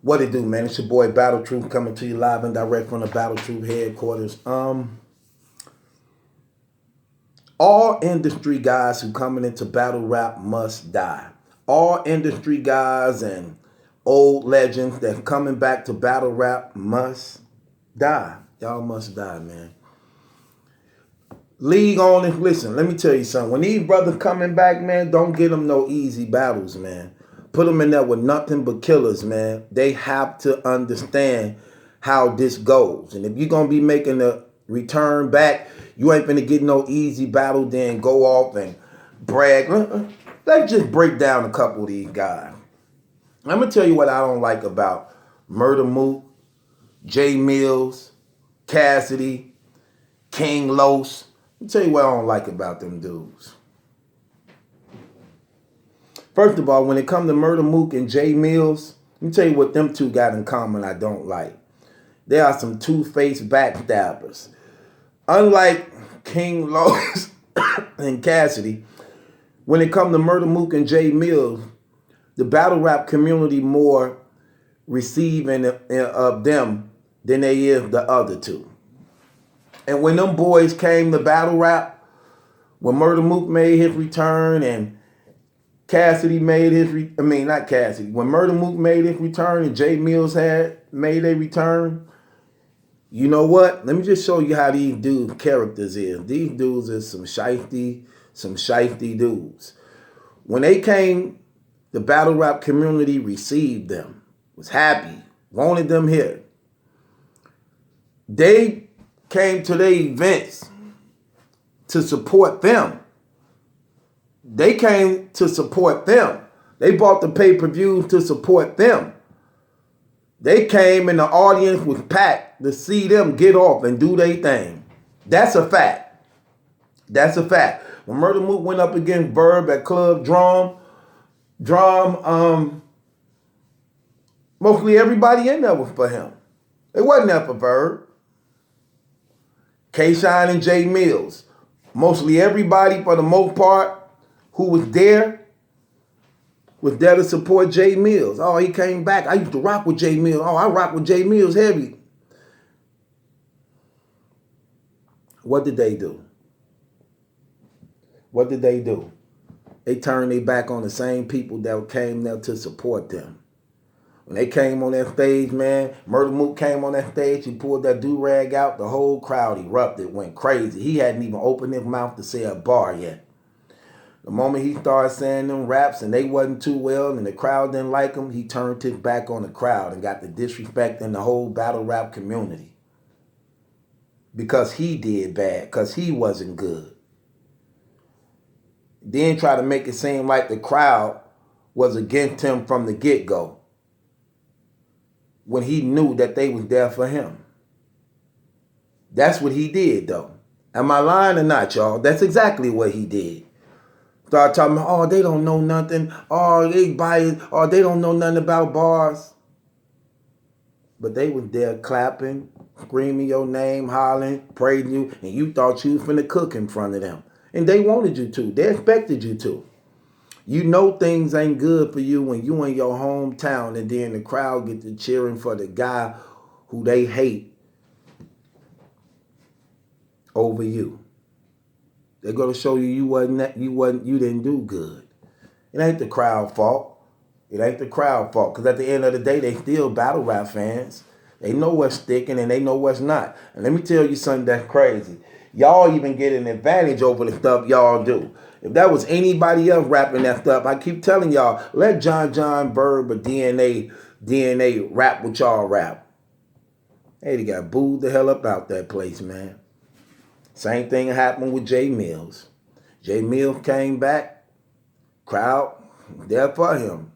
What it do, man? It's your boy Battle Truth coming to you live and direct from the Battle Truth headquarters. All industry guys who coming into battle rap must die. All industry guys and old legends that coming back to battle rap must die. Y'all must die, man. League on it. Listen, let me tell you something. When these brothers coming back, man, don't get them no easy battles, man. Put them in there with nothing but killers, man. They have to understand how this goes. And if you're going to be making a return back, you ain't going to get no easy battle, then go off and brag. Let's just break down a couple of these guys. I'm going to tell you what I don't like about Murder Mook, Jay Mills, Cassidy, King Los. Let me tell you what I don't like about them dudes. First of all, when it comes to Murder Mook and Jay Mills, let me tell you what them two got in common I don't like. They are some two-faced backstabbers. Unlike King Los and Cassidy, when it comes to Murder Mook and Jay Mills, the battle rap community more receiving of them than they is the other two. And when them boys came to battle rap, when Murder Mook made his return and Cassidy made his, not Cassidy, when Murder Mook made his return and Jay Mills had made a return, you know what? Let me just show you how these dudes' characters is. These dudes is some shifty dudes. When they came, the battle rap community received them, was happy, wanted them here. They came to their events to support them. They came to support them. They bought the pay-per-views to support them. They came and the audience was packed to see them get off and do their thing. That's a fact. That's a fact. When Murder Mook went up against Verb at Club Drum, mostly everybody in there was for him. It wasn't there for Verb. K-Shine and Jay Mills. Mostly everybody, for the most part, who was there to support Jay Mills. Oh, he came back. I used to rock with Jay Mills. Oh, I rock with Jay Mills heavy. What did they do? What did they do? They turned their back on the same people that came there to support them. When they came on that stage, man, Murder Mook came on that stage, he pulled that do-rag out, the whole crowd erupted, went crazy. He hadn't even opened his mouth to say a bar yet. The moment he started saying them raps and they wasn't too well and the crowd didn't like him, he turned his back on the crowd and got the disrespect in the whole battle rap community. Because he did bad, because he wasn't good. Then try to make it seem like the crowd was against him from the get-go, when he knew that they was there for him. That's what he did, though. Am I lying or not, y'all? That's exactly what he did. Start talking about, oh, they don't know nothing. Oh, they biased. Oh, they don't know nothing about bars. But they was there clapping, screaming your name, hollering, praising you, and you thought you was finna cook in front of them. And they wanted you to. They expected you to. You know things ain't good for you when you in your hometown and then the crowd get to cheering for the guy who they hate over you. They're gonna show you you didn't do good. It ain't the crowd fault. It ain't the crowd fault. Because at the end of the day, they still battle rap fans. They know what's sticking and they know what's not. And let me tell you something that's crazy. Y'all even get an advantage over the stuff y'all do. If that was anybody else rapping that stuff, I keep telling y'all, let John Verb or DNA rap what y'all rap. Hey, they got booed the hell up out that place, man. Same thing happened with Jay Mills. Jay Mills came back, crowd there for him.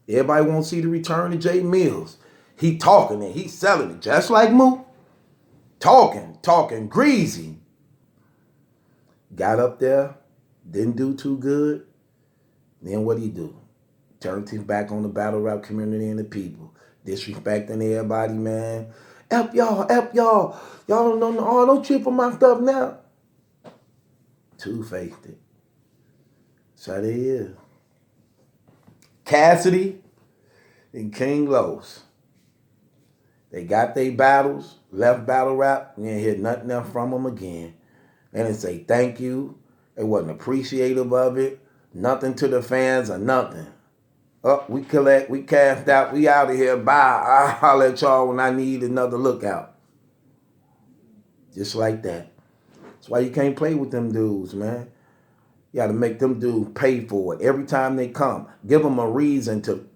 Everybody want to see the return of Jay Mills. He talking it, he selling it, just like Mook. Talking greasy. Got up there, didn't do too good. Then what'd he do? Turned his back on the battle rap community and the people. Disrespecting everybody, man. F y'all. Y'all don't know, oh, don't trip on my stuff now. Two-faced it. So they is. Cassidy and King Los. They got their battles, left battle rap, you ain't hear nothing else from them again. And they say thank you. They wasn't appreciative of it. Nothing to the fans or nothing. Oh, we collect, we cast out, we out of here. Bye. I'll holler at y'all when I need another lookout. Just like that. That's why you can't play with them dudes, man. You got to make them dudes pay for it every time they come. Give them a reason to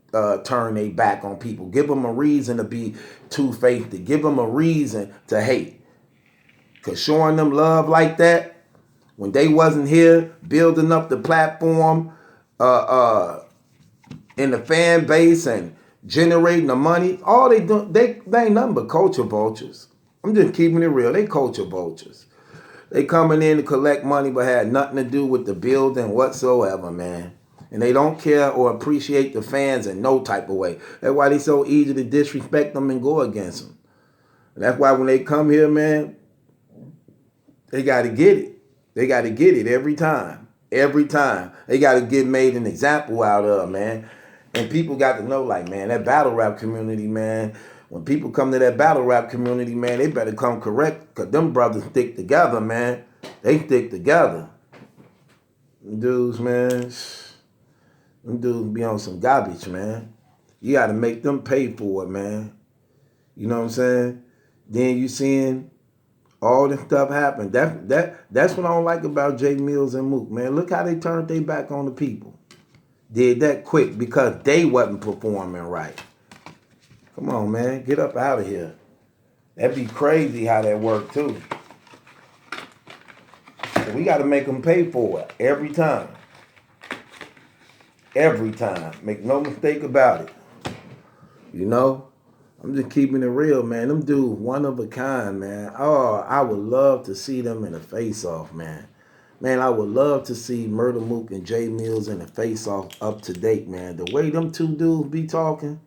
turn their back on people. Give them a reason to be two-faced. Give them a reason to hate. Because showing them love like that, when they wasn't here, building up the platform in the fan base and generating the money, all they do, they ain't nothing but culture vultures. I'm just keeping it real. They culture vultures. They coming in to collect money but had nothing to do with the building whatsoever, man. And they don't care or appreciate the fans in no type of way. That's why they so easy to disrespect them and go against them. And that's why when they come here, man, they got to get it. They got to get it every time. Every time. They got to get made an example out of, man. And people got to know, like, man, that battle rap community, man, when people come to that battle rap community, man, they better come correct, because them brothers stick together, man. They stick together. Them dudes, man, them dudes be on some garbage, man. You got to make them pay for it, man. You know what I'm saying? Then you seeing all this stuff happen. That's what I don't like about J Mills and Mook, man. Look how they turned their back on the people. Did that quick because they wasn't performing right. Come on, man. Get up out of here. That'd be crazy how that worked, too. So we got to make them pay for it every time. Every time. Make no mistake about it. You know? I'm just keeping it real, man. Them dudes, one of a kind, man. Oh, I would love to see them in a face-off, man. Man, I would love to see Murder Mook and J Mills in a face-off up to date, man. The way them two dudes be talking,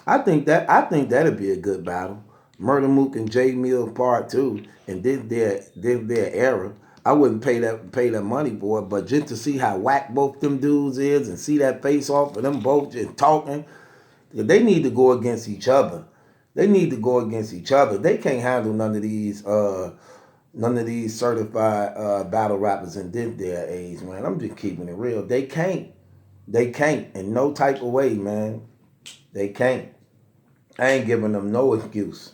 I think that'd be a good battle. Murder Mook and J Mills Part 2, and their era. I wouldn't pay that money for it, but just to see how whack both them dudes is and see that face-off of them both just talking. They need to go against each other. They need to go against each other. They can't handle none of these certified battle rappers in their age, man. I'm just keeping it real. They can't. They can't in no type of way, man. They can't. I ain't giving them no excuse.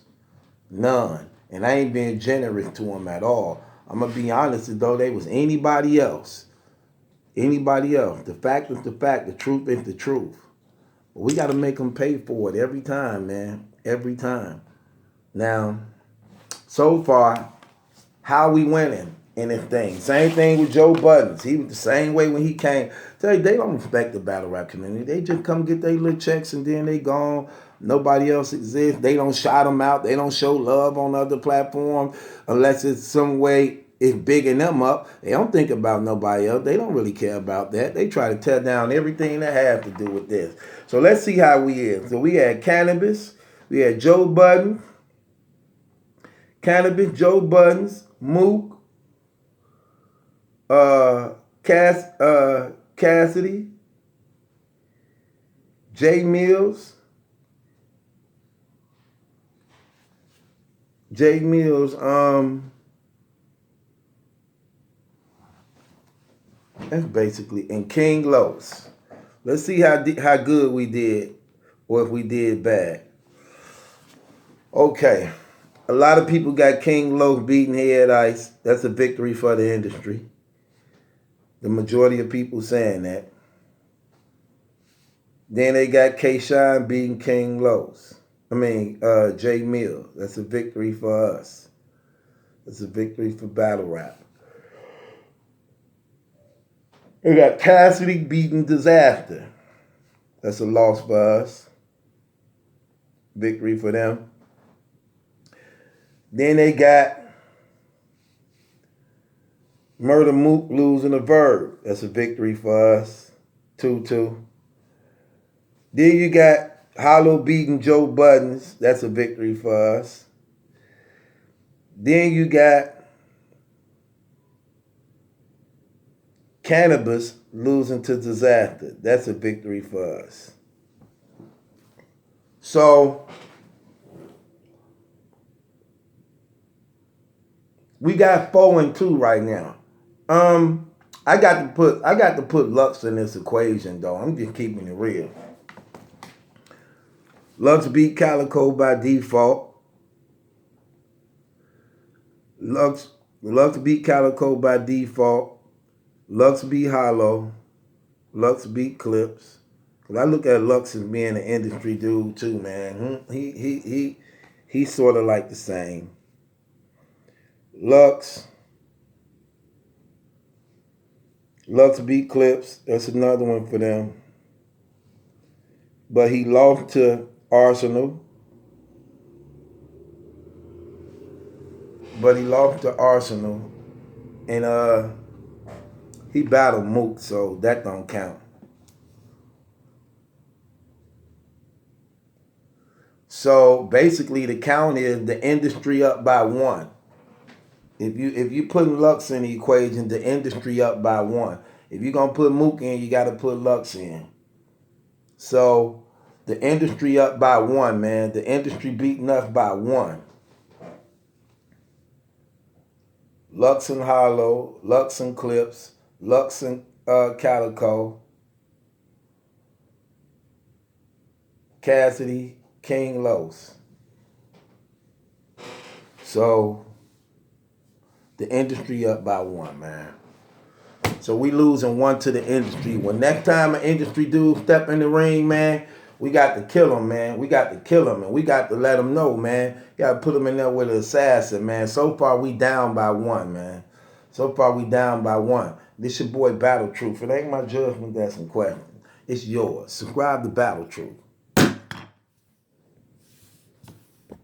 None. And I ain't being generous to them at all. I'm going to be honest, as though they was anybody else. Anybody else. The fact is the fact. The truth is the truth. We got to make them pay for it every time, man. Every time. Now, so far, how we winning in this thing? Same thing with Joe Buttons. He was the same way when he came. Tell you, they don't respect the battle rap community. They just come get their little checks and then they gone. Nobody else exists. They don't shout them out. They don't show love on other platforms unless it's some way it's bigging them up. They don't think about nobody else. They don't really care about that. They try to tear down everything that has to do with this. So let's see how we is. So we had Cannabis. We had Joe Budden. Cannabis, Joe Buttons, Mook, Cassidy, J Mills, that's basically, and King Los. Let's see how good we did, or if we did bad. Okay. A lot of people got King Los beating Head Ice. That's a victory for the industry. The majority of people saying that. Then they got K-Shine beating King Los. J Mill. That's a victory for us. That's a victory for battle rap. They got Cassidy beating Disaster. That's a loss for us. Victory for them. Then they got Murder Mook losing a Verb. That's a victory for us. 2-2. Then you got Hollow beating Joe Buttons. That's a victory for us. Then you got Cannabis losing to Disaster. That's a victory for us. So got 4-2 right now. I got to put Lux in this equation though. I'm just keeping it real. Lux beat Calico by default. Lux beat Calico by default. Lux beat Hollow. Lux beat Clips. Cause I look at Lux as being an industry dude too, man. He's sort of like the same. Lux beat Clips. That's another one for them. But he lost to Arsenal. And he battled Mook, so that don't count. So basically the count is the industry up by 1. If you putting Lux in the equation, the industry up by 1. If you're gonna put Mook in, you gotta put Lux in. So the industry up by 1, man. The industry beating us by 1. Lux and Hollow, Lux and Clips, Lux and Calico, Cassidy, King Los. So the industry up by 1, man. So we losing 1 to the industry. When next time an industry dude step in the ring, man, we got to kill him, man. We got to kill him, and we got to let him know, man. Got to put him in there with an assassin, man. So far, we down by 1, man. So far, we down by 1. This your boy, Battle Truth. It ain't my judgment that's in question. It's yours. Subscribe to Battle Truth.